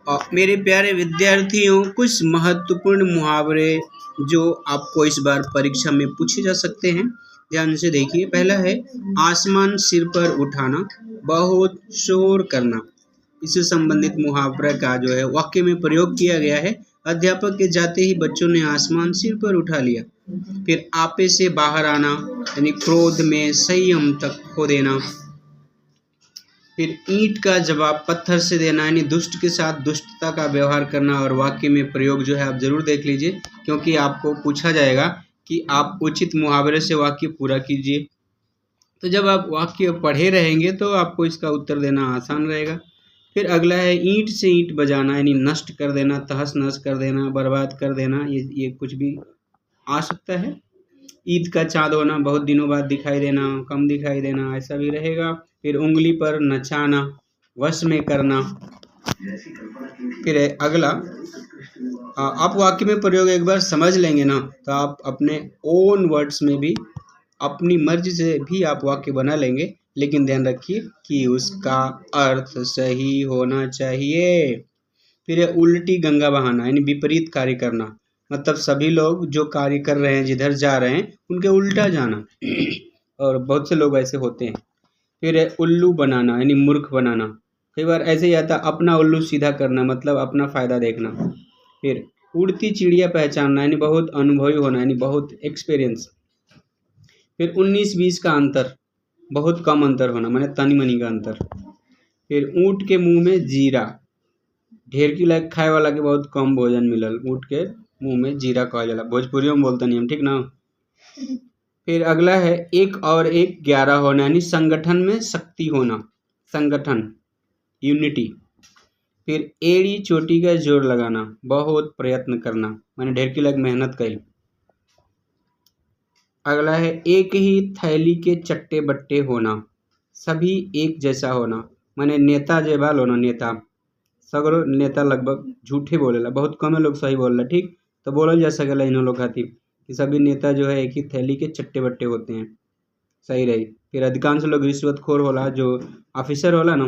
मेरे प्यारे विद्यार्थियों, कुछ महत्वपूर्ण मुहावरे जो आपको इस बार परीक्षा में पूछे जा सकते हैं, ध्यान से देखिए। पहला है आसमान सिर पर उठाना, बहुत शोर करना। इससे संबंधित मुहावरा का जो है वाक्य में प्रयोग किया गया है। अध्यापक के जाते ही बच्चों ने आसमान सिर पर उठा लिया। फिर आपे से बाहर आना, यानी क्रोध में संयम तक खो देना। फिर ईंट का जवाब पत्थर से देना, यानी दुष्ट के साथ दुष्टता का व्यवहार करना। और वाक्य में प्रयोग जो है आप जरूर देख लीजिए, क्योंकि आपको पूछा जाएगा कि आप उचित मुहावरे से वाक्य पूरा कीजिए। तो जब आप वाक्य पढ़े रहेंगे तो आपको इसका उत्तर देना आसान रहेगा। फिर अगला है ईंट से ईंट बजाना, यानी नष्ट कर देना, तहस नहस कर देना, बर्बाद कर देना। ये कुछ भी आ सकता है। ईद का चाँद होना, बहुत दिनों बाद दिखाई देना, कम दिखाई देना, ऐसा भी रहेगा। फिर उंगली पर नचाना, वश में करना। फिर अगला आप वाक्य में प्रयोग एक बार समझ लेंगे ना, तो आप अपने ओन वर्ड्स में भी अपनी मर्जी से भी आप वाक्य बना लेंगे, लेकिन ध्यान रखिए कि उसका अर्थ सही होना चाहिए। फिर है उल्टी गंगा बहाना, यानी विपरीत कार्य करना। मतलब सभी लोग जो कार्य कर रहे हैं, जिधर जा रहे हैं, उनके उल्टा जाना। और बहुत से लोग ऐसे होते हैं। फिर है उल्लू बनाना, यानी मूर्ख बनाना। कई बार ऐसे ही आता, अपना उल्लू सीधा करना, मतलब अपना फायदा देखना। फिर उड़ती चिड़िया पहचानना, यानी बहुत अनुभवी होना, यानी बहुत एक्सपीरियंस। फिर 19-20 का अंतर, बहुत कम अंतर होना, माने तनी मनी का अंतर। फिर ऊँट के मुंह में जीरा, ढेर की लायक खाए वाला के बहुत कम भोजन मिलल, ऊँट के मुंह में जीरा कहल जाला। भोजपुरी में बोलते नहीं हम, ठीक ना। फिर अगला है 1 और 1 11 होना, यानी संगठन में शक्ति होना, संगठन, यूनिटी। फिर एड़ी चोटी का जोर लगाना, बहुत प्रयत्न करना, माने ढेर की लायक मेहनत कइल। अगला है एक ही थैली के चट्टे बट्टे होना, सभी एक जैसा होना, माने नेता जेबाल होना, नेता। सगरो नेता लगभग झूठे बोलेला, बहुत कम लोग सही बोलेला, ठीक। तो बोलल जा सकेला इन लोग खातिर कि सभी नेता जो है एक ही थैली के चट्टे बट्टे होते हैं, सही रही। फिर अधिकांश लोग रिश्वतखोर होला, जो ऑफिसर होला ना,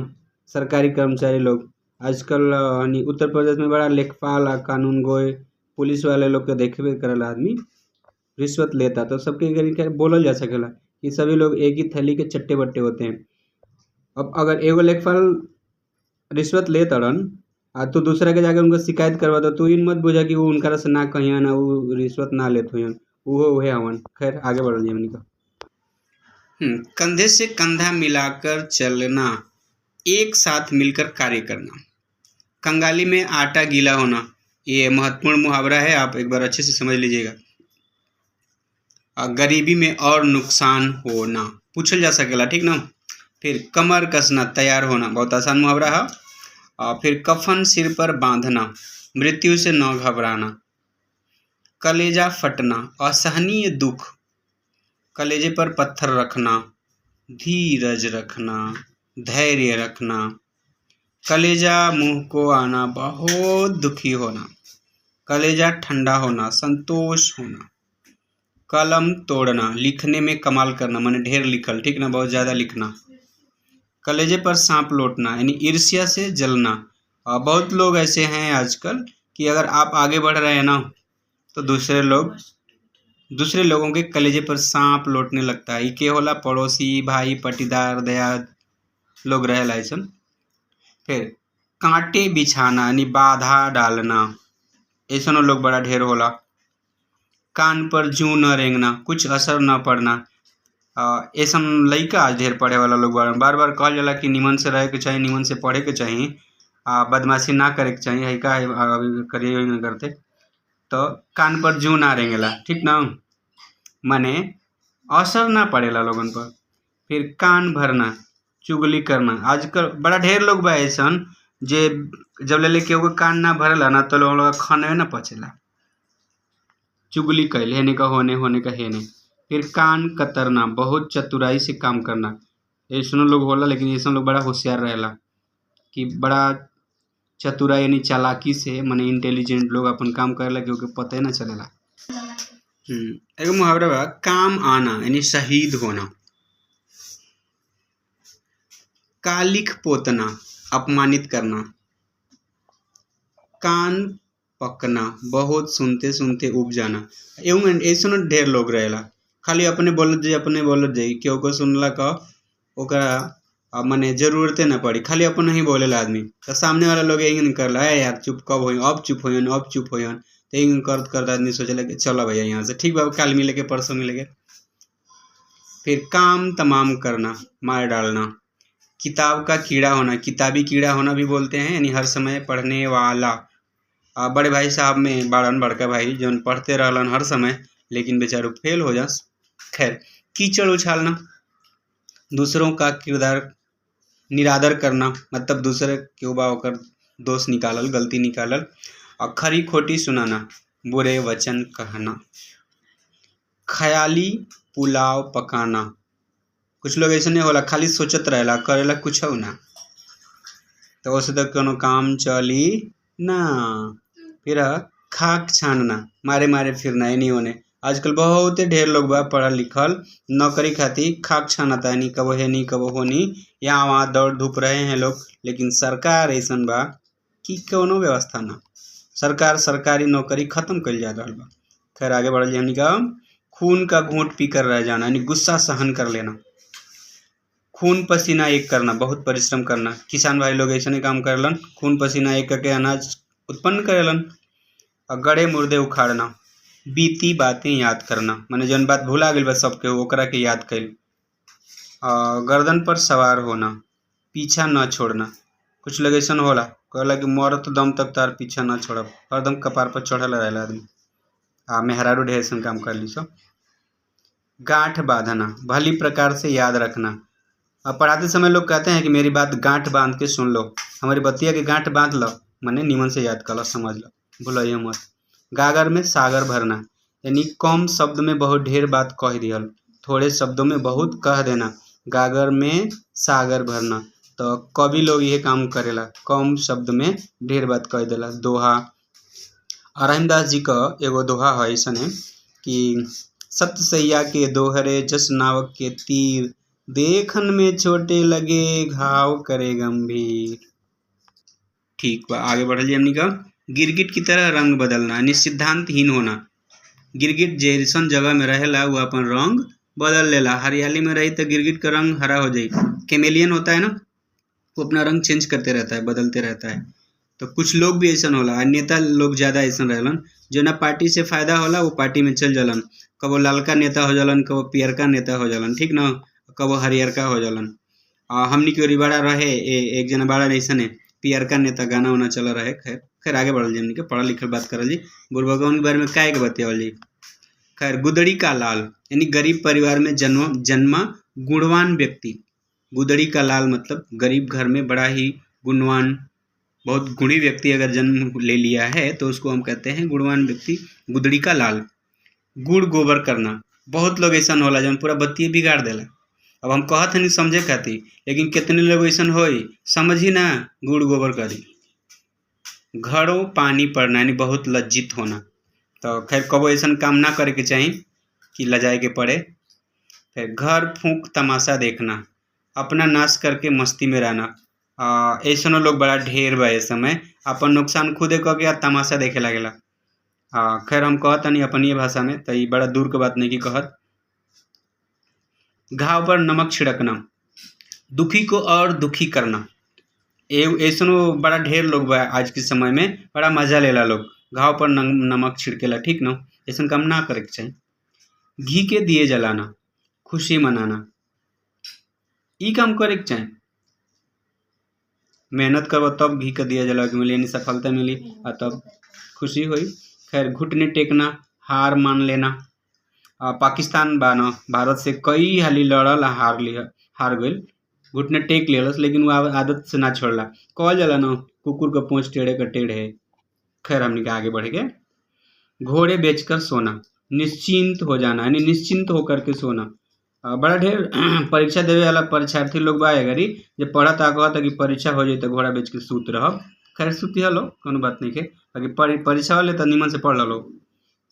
सरकारी कर्मचारी लोग। आजकल उत्तर प्रदेश में बड़ा लेखपाल आ कानून गोय पुलिस वाले लोग के देखबे करेला, आदमी रिश्वत लेता। तो सबके घर बोलल जा सकेला कि सभी लोग एक ही थैली के चट्टे बट्टे होते हैं। अब अगर एगो लेखपाल रिश्वत ले तड़न आ तू दूसरा के जाके उनको शिकायत करवा दो, तू इन मत बुझा कि वो उनकरा से ना कहियन, वो रिश्वत ना लेत हुई, वो उहे हवन। खैर आगे बढ़ जाइए हमनी का। कंधे से कंधा मिलाकर चलना, एक साथ मिलकर कार्य करना। कंगाली में आटा गीला होना, ये महत्वपूर्ण मुहावरा है, आप एक बार अच्छे से समझ लीजिएगा। गरीबी में और नुकसान होना, पूछल जा सकेला, ठीक ना। फिर कमर कसना, तैयार होना, बहुत आसान मुहावरा है। फिर कफन सिर पर बांधना, मृत्यु से न घबराना। कलेजा फटना, असहनीय दुख, कलेजे पर पत्थर रखना, धीरज रखना, धैर्य रखना। कलेजा मुंह को आना, बहुत दुखी होना। कलेजा ठंडा होना, संतोष होना। कलम तोड़ना, लिखने में कमाल करना, माने ढेर लिखल, ठीक ना, बहुत ज़्यादा लिखना। कलेजे पर सांप लौटना, यानी ईर्ष्या से जलना। बहुत लोग ऐसे हैं आजकल कि अगर आप आगे बढ़ रहे हैं ना, तो दूसरे लोगों के कलेजे पर सांप लौटने लगता है। के होला पड़ोसी, भाई, पटीदार, दया लोग रहेला ऐसन। फिर कांटे बिछाना, यानी बाधा डालना, ऐसनो लोग बड़ा ढेर होला। कान पर जूं न रेंगना, कुछ असर न पड़ना, ऐसा लइका आज ढेर पढ़े वाला लोग बार बार कहल जाला कि निमन से रहे के चाहिए, निमन से पढ़े के चाहिए, बदमाशी ना करे के चाहिए, है का अभी करिए न करते। तो कान पर जूं ना रेंगेला, ठीक ना, माने असर ना पड़ेला लोगन पर। फिर कान भरना, चुगली करना, आजकल बड़ा ढेर लोग बा ऐसन जे जब ले केहू कान ना भरेला ना, तो लोग खाने ना पचेला। चुगली कैल, हेने का होने, होने का हेने। फिर कान कतरना, बहुत चतुराई से काम करना, ऐसनो लोग होला, लेकिन ऐसा लोग बड़ा होशियार रहेला कि बड़ा चतुराई यानी चालाकी से, माने इंटेलिजेंट लोग अपन काम करेला कि ओके पता ही ना चलेला। एगो मुहावरा बा, काम आना, यानी शहीद होना। कालिख पोतना, अपमानित करना। कान पकना, बहुत सुनते सुनते उब जाना। एवं ऐसा ढेर लोग रहेला, खाली अपने बोलत जाई केहू को सुनला का ओकरा माने जरूरते ना पड़ी, खाली अपन ही बोलेला आदमी। तो सामने वाला लोग यही करला, है यार चुप कब हो, अब चुप हो, अब चुप हो। तो यही करते करते आदमी सोचेला कि चलो भैया यहाँ से, ठीक बा कल मिलेंगे परसों मिलेंगे। फिर काम तमाम करना, मार डालना। किताब का कीड़ा होना, किताबी कीड़ा होना भी बोलते हैं, यानी हर समय पढ़ने वाला। बड़े भाई साहब में बाड़न बड़का भाई जो पढ़ते रहलन हर समय, लेकिन बेचारू फेल हो जास। खैर, कीचड़ उछालना, दूसरों का किरदार निरादर करना, मतलब दूसरे के बा ओकर दोष निकालल, गलती निकालल। और खरी खोटी सुनाना, बुरे वचन कहना। ख्याली पुलाव पकाना, कुछ लोग ऐसे नहीं होला, खाली सोचत रहेला, करेला कुछ हो ना, तो उससे तो कोनो काम चली ना। फिर खाक छानना, मारे मारे फिरना, नहीं होने। आजकल बहुत ढेर लोग बा पढ़ल लिखल, नौकरी खातिर खाक छानता, नहीं कबो है नहीं कबो हो नहीं, यहाँ वहाँ दौड़ धूप रहे हैं लोग। लेकिन सरकार ऐसन बा कि कोनो व्यवस्था ना, सरकार सरकारी नौकरी खत्म कर जा रहा बा। खैर आगे बढ़ल हमनी का, खून का घूंट पी कर रह जाना, यानी गुस्सा सहन कर लेना। खून पसीना एक करना, बहुत परिश्रम करना। किसान भाई लोग ऐसे काम करलन, खून पसीना एक करके अनाज उत्पन्न करेलन। और गड़े मुर्दे उखाड़ना, बीती बातें याद करना, माने जौन बात भुला गई बा सबके ओकरा के याद कैल। गर्दन पर सवार होना, पीछा न छोड़ना। कुछ लोग ऐसा होला, कहला कि मरत दम तक तार पीछा न छोड़ब, हरदम कपार पर चढ़ल रहेला आदमी। मेहरारू ढेर ऐसा काम कर ली सब। गांठ बांधना, भली प्रकार से याद रखना। पढ़ाते समय लोग कहते हैं कि मेरी बात गांठ बांध के सुन लो, हमारी बतिया के गांठ बांध लो, माने निमन से याद कर लो, समझ लो, भूलिए मत। गागर में सागर भरना, यानी कम शब्द में बहुत ढेर बात कह दियल, थोड़े शब्दों में बहुत कह देना। गागर में सागर भरना, तो कवि लोग ये काम करेला, कम शब्द में ढेर बात कह देला। दोहा, रहीमदास जी का एगो दोहा है ऐसा कि सत्य सैया के दोहरे जस नावक के तीर, देखन में छोटे लगे घाव करे गंभीर। ठीक बा, आगे बढ़लिए हमनी का। गिरगिट की तरह रंग बदलना, यानी सिद्धांतहीन होना। गिरगिट जैसन जगह में रहेला वो अपन रंग बदल लेला, हरियाली में रही तो गिरगिट का रंग हरा हो जाए। कैमेलियन होता है ना, वो अपना रंग चेंज करते रहता है, बदलते रहता है। तो कुछ लोग भी ऐसा होला, नेता लोग ज्यादा ऐसा रहलन, जो ना पार्टी से फायदा होला वो पार्टी में चल जालन, कबो लालका नेता हो जालन, कबो पियरका नेता हो जालन, ठीक ना, कबो हरियरका हो जालन। हमनी के बड़ा रहे एक जना बड़ा ऐसा पियरका नेता, गाना वाना चल रहे। खैर खैर आगे बढ़ल जी, हमनी के पढ़ल लिखल बात करल जी, बुढ़बगवन के बारे में काय के बतियावल जी। खैर, गुदड़ी का लाल, यानी गरीब परिवार में जन्मा गुणवान व्यक्ति। गुदड़ी का लाल मतलब गरीब घर में बड़ा ही गुणवान, बहुत गुणी व्यक्ति अगर जन्म ले लिया है तो उसको हम कहते हैं गुणवान व्यक्ति, गुदड़ी का लाल। गुड़ गोबर करना, बहुत लोग ऐसा होला जब पूरा बत्ती बिगाड़ देला। अब हम कहत नहीं समझे खातिर, लेकिन कितने लोग ऐसा होई समझी ना, गुड़ गोबर करी। घरों पानी पड़ना, यानी बहुत लज्जित होना, तो खैर कबो ऐसा काम ना करे के चाहिए कि लजाए के पड़े। फिर घर फूंक तमाशा देखना, अपना नाश करके मस्ती में रहना। ऐसा लोग बड़ा ढेर बा इस समय, अपन नुकसान खुदे कह के तमाशा देखे लगेला। खैर हम कहत नहीं अपनी भाषा में, तो ये बड़ा दूर के बात नहीं कि कहत। घाव पर नमक छिड़कना, दुखी को और दुखी करना। ऐसा बड़ा ढेर लोग बा आज के समय में, बड़ा मजा लेला लोग, घाव पर नमक छिड़केला, ठीक ना, ऐसा काम ना करे के चाहिए। घी के दिए जलाना, खुशी मनाना, ई काम करे के चाहिए। मेहनत करबो तब घी का दिया जला के मिली, यानी सफलता मिली, और तब खुशी हुई। खैर, घुटने टेकना, हार मान लेना। पाकिस्तान बा न, भारत से कई हाली लड़ल, हार गई, घुटने टेक लेलस, लेकिन वो आदत से ना छोड़ला। कहल जाला न, कुकुर का पूंछ टेढ़े का टेढ़े। खैर हमने के आगे बढ़ गए। घोड़े बेचकर सोना, निश्चिंत हो जाना, यानी निश्चिंत होकर के सोना। बड़ा ढेर परीक्षा देवे वाला परीक्षार्थी लोग बा गरी जो पढ़त कहता कि परीक्षा हो जाए तो घोड़ा बेच के सूत रह। खैर सूती हलो, कोनो बात नहीं के, बाकी परीक्षा वाले तो निमन से पढ़ लो।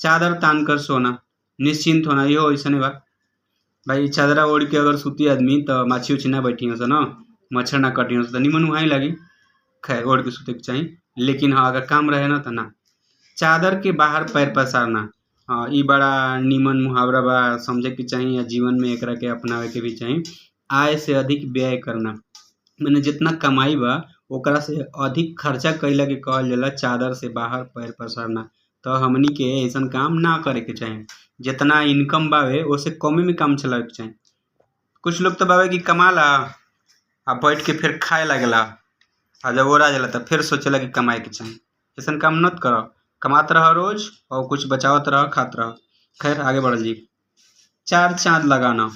चादर तान कर सोना, निश्चिंत होना, यो ऐसा नहीं बा भाई, चादरा ओढ़ के अगर सूती आदमी तो माछी उछी ना बैठी हो ना, मच्छर ना कटी हो तो निमन वहाँ ही लगी। खैर ओढ़ के सुते के चाहिए, लेकिन हाँ अगर काम रहे ना तो ना। चादर के बाहर पैर पसारना, हाँ ई बड़ा निमन मुहावरा बा, समझे के चाहिए या जीवन में एकरा के अपनावे के भी चाहिए। आय से अधिक व्यय करना, मैंने जितना कमाई बा ओकरा से अधिक खर्चा कइला के कहल जाला चादर से बाहर पैर पसारना। तो हमनी के ऐसन काम ना करे के चाही, जितना इनकम बावे ओसे कमे में काम चलावे के चाही। कुछ लोग तो बावे कि कमाला आ बैठ के फिर खाए लागेला, आ जब ओरा जाला तब फिर सोचेला कि कमाए के चाही। ऐसन काम मत करो, कमात रह रोज और कुछ बचावत रह, खात रह। खैर आगे बढ़ जी। चार चांद लगाना,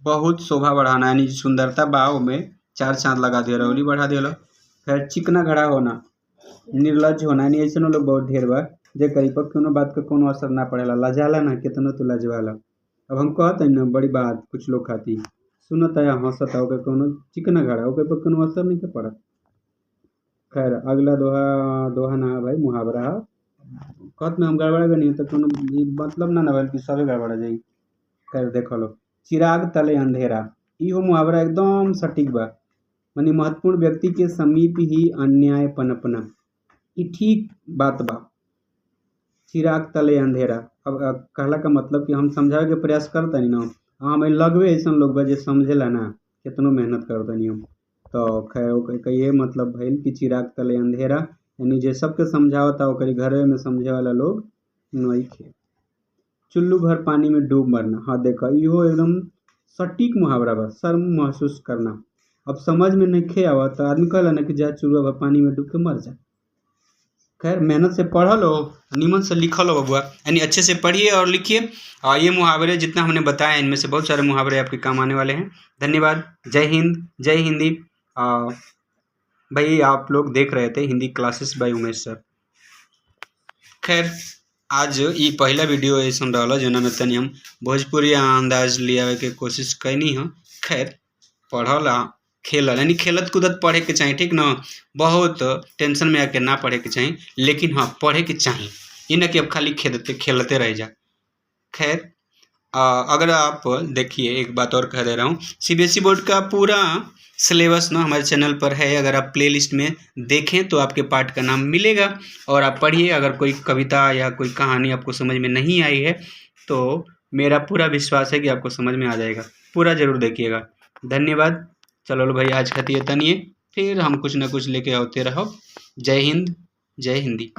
बहुत शोभा बढ़ाना, यानी सुंदरता बा में चार चांद लगा दिया, रौली बढ़ा दिया। खैर चिकना घड़ा होना, निर्लज होना, यानी ऐसे लोग बहुत ढेर बा जे करी पर कोनो बात का कोनो असर ना पड़ेला, लजाला ना कितना तो लजवाला। अब हम कहते हैं ना बड़ी बात कुछ लोग खाती सुनता या हंसता ओके कोनो चिकना घड़ा ओके पर कोनो असर नहीं के पड़त। खैर अगला दोहा, दोहा ना भाई मुहावरा कहत में हम गड़बड़ा नहीं तो कोनो मतलब ना भाई कि सबे गड़बड़ा जाई। खैर देखो लो, चिराग तले अंधेरा, इहो मुहावरा एकदम सटीक बा, मानी महत्वपूर्ण व्यक्ति के समीप ही अन्याय पनपना, ई ठीक बात बा। चिराग तले अंधेरा, अब कहला का मतलब कि हम समझावे के प्रयास करतनी ना, हमें लगवे ऐसा लोग बा जे समझेला ना, कितनो मेहनत करतनी हम। तो खैर ओके ये मतलब भइल कि चिराग तले अंधेरा, यानी जे सबके समझावता ओकरी घरे में समझे वाला लोग नइखे। चुल्लू भर पानी में डूब मरना, हाँ देखा इहो एकदम सटीक मुहावरा बा, शर्म महसूस करना। अब समझ में नहीं आवा तो आदमी कहला ना कि जा चुल्लू भर पानी में डूब के मर जा। खैर मेहनत से पढ़ल हो, निमन से लिखल हो बबुआ, यानी अच्छे से पढ़िए और लिखिए। और ये मुहावरे जितना हमने बताया इनमें से बहुत सारे मुहावरे आपके काम आने वाले हैं। धन्यवाद। जय हिंद, जय हिंदी। भाई आप लोग देख रहे थे Hindi classes bye Umesh sir. खैर आज ये पहला वीडियो ऐसा रहा जो में तनी हम भोजपुरी अंदाज लियावे के कोशिश कैनी है। खैर पढ़ल खेल यानी खेलत कूदत पढ़े के चाहिए, ठीक ना, बहुत टेंशन में आके ना पढ़े के चाहिए, लेकिन हाँ पढ़े के चाहिए, ये ना कि अब खाली खेलते रह जा। खैर अगर आप देखिए एक बात और कह दे रहा हूँ, सीबीएसई बोर्ड का पूरा सिलेबस ना हमारे चैनल पर है, अगर आप प्लेलिस्ट में देखें तो आपके पाठ का नाम मिलेगा और आप पढ़िए। अगर कोई कविता या कोई कहानी आपको समझ में नहीं आई है तो मेरा पूरा विश्वास है कि आपको समझ में आ जाएगा, पूरा जरूर देखिएगा। धन्यवाद। चलो भाई आज खातिर तनिए, फिर हम कुछ ना कुछ लेके आते रहो। जय हिंद, जय हिंदी।